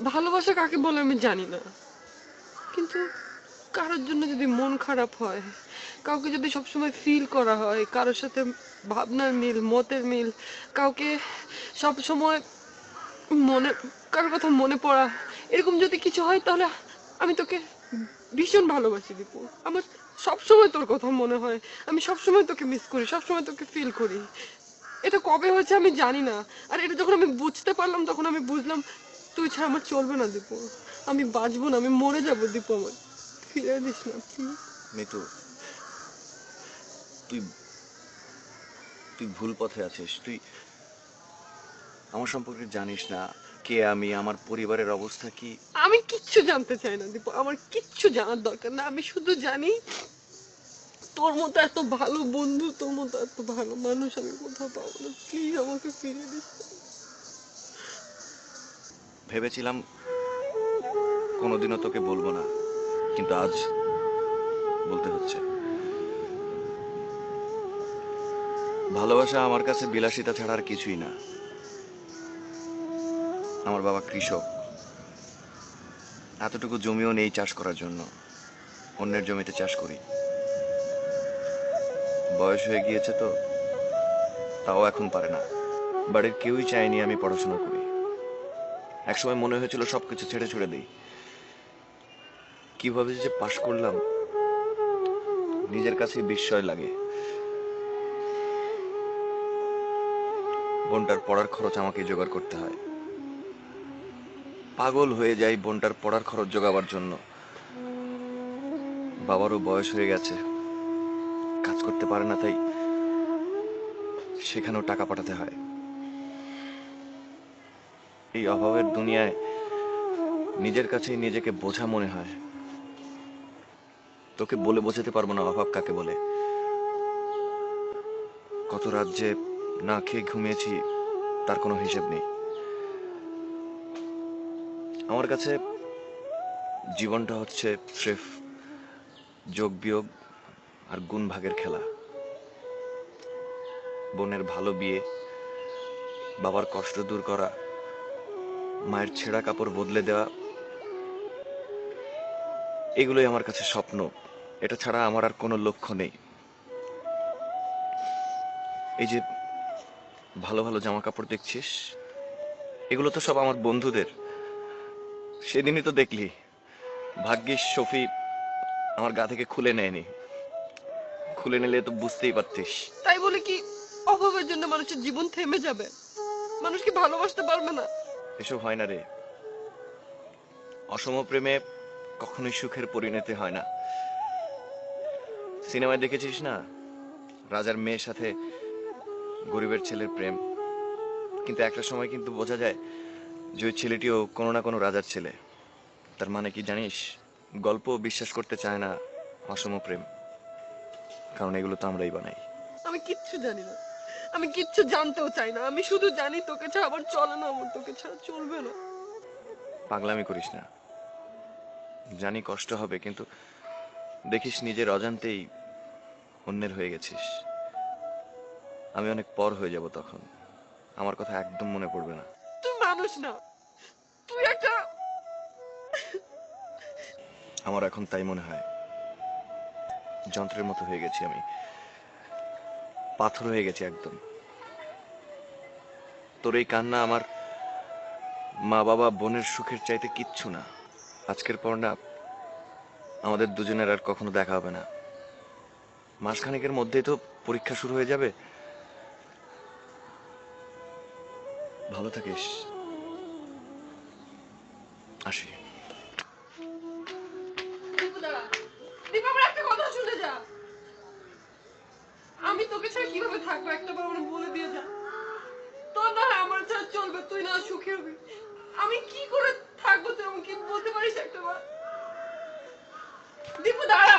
ভালোবাসা কাকে বলে আমি জানি না, কিন্তু কারোর জন্য যদি মন খারাপ হয়, কাউকে যদি সবসময় ফিল করা হয়, কারোর সাথে ভাবনার মিল, মতের মিল, কাউকে সব সময় মনে, কারোর কথা মনে পড়া, এরকম যদি কিছু হয়, তাহলে আমি তোকে ভীষণ ভালোবাসি দীপু। আমার সবসময় তোর কথা মনে হয়, আমি সবসময় তোকে মিস করি, সবসময় তোকে ফিল করি। এটা কবে হয়েছে আমি জানি না, আর এটা যখন আমি বুঝতে পারলাম তখন আমি বুঝলাম তুই ছাড়া আমার চলবে না দীপু, আমি বাঁচবো না, আমি মরে যাবো দীপু, আমার ফিরে দিস না প্লিজ। মিতু, তুই তুই ভুল পথে আছিস। তুই আমার সম্পর্কে জানিস না কে আমি, আমার পরিবারের অবস্থা কি। আমি কিচ্ছু জানতে চাই না দীপু, আমার কিচ্ছু জানার দরকার না। আমি শুধু জানি তোর মতো এত ভালো বন্ধু, তোর মতো এত ভালো মানুষ আমি কোথাও পাবো না, প্লিজ আমাকে ফিরে দিস। ভেবেছিলাম কোনোদিনও তোকে বলবো না, কিন্তু আজ বলতে হচ্ছে। ভালোবাসা আমার কাছে বিলাসিতা ছাড়া আর কিছুই না। আমার বাবা কৃষক, এতটুকু জমিও নেই চাষ করার জন্য, অন্যের জমিতে চাষ করি। বয়স হয়ে গিয়েছে তো, তাও এখন পারে না। বাড়ির কেউই চায়নি আমি পড়াশোনা করি। একসময় মনে হয়েছিল সবকিছু ছেড়ে ছুড়ে দিই। কিভাবে যে পাশ করলাম নিজের কাছেই বিস্ময় লাগে। বোনটার পড়ার খরচ আমাকে জোগাড় করতে হয়। পাগল হয়ে যাই বোনটার পড়ার খরচ জোগাবার জন্য। বাবারও বয়স হয়ে গেছে, কাজ করতে পারে না, তাই সেখানেও টাকা পাঠাতে হয়। এই অভাবের দুনিয়ায় নিজের কাছেই নিজেকে বোঝা মনে হয়। তোকে বলে বোঝাতে পারবো না অভাব কাকে বলে। কত রাত যে না খেয়ে ঘুমিয়েছি তার কোনো হিসেব নেই। আমার কাছে জীবনটা হচ্ছে স্রেফ যোগ বিয়োগ আর গুণ ভাগের খেলা। বোনের ভালো বিয়ে, বাবার কষ্ট দূর করা, মায়ের ছেঁড়া কাপড় বদলে দেওয়া, এগুলোই আমার কাছে স্বপ্ন। এটা ছাড়া আমার আর কোনো লক্ষ্য নেই। এই যে ভালো ভালো জামা কাপড় দেখছিস, এগুলো তো সব আমার বন্ধুদের। সেদিনই তো দেখলি, ভাগ্যিস শফি আমার গা থেকে খুলে নেয়নি। খুলে নিলে তো বুঝতেই পারতিস। তাই বলে কি অভাবের জন্য মানুষের জীবন থেমে যাবে? মানুষ কি ভালোবাসতে পারবে না? এসব হয় না রে। অসম প্রেমে কখনোই সুখের পরিণতি হয় না। সিনেমায় দেখেছিস না, রাজার মেয়ের সাথে গরিবের ছেলের প্রেম, কিন্তু একটা সময় কিন্তু বোঝা যায় যে ওই ছেলেটিও কোনো না কোনো রাজার ছেলে। তার মানে কি জানিস? গল্প বিশ্বাস করতে চায় না অসম প্রেম, কারণ এগুলো তো আমরাই বানাই। আমি কিচ্ছু জানি না, আমি কিচ্ছু জানতেও চাই না। আমি শুধু জানি তোকে ছাড়া আমার চলে না, আমার তোকে ছাড়া চলবে না। পাগলামি করিস না। জানি কষ্ট হবে, কিন্তু দেখিস নিজের অজান্তেই অন্যের হয়ে গেছিস। আমি অনেক পর হয়ে যাব তখন, আমার কথা একদম মনে পড়বে না। তুই মানুষ না, তুই একটা। আমার এখন তাই মনে হয়। যন্ত্রের মতো হয়ে গেছি আমি, পাথর হয়ে গেছি একদম। তোর এই কান্না আমার মা বাবা বোনের সুখের চাইতে কিচ্ছু না। আজকের পর না আমাদের দুজনের আর কখনো দেখা হবে না। মাসখানেকের মধ্যেই তো পরীক্ষা শুরু হয়ে যাবে। ভালো থাকিস। আসি। দীপু দাঁড়া, দীপু আমার একটা কথা শুনে যা। আমি তোকে ছাড়া কিভাবে থাকবো একটা বার আমার বলে দিয়ে যা। তোর না হয় আমার ছাড়া চলবে, তুই না সুখে হবি, আমি কি করে থাকবো তুই আমাকে বলতে পারিস একটা বার? দীপু দাঁড়া।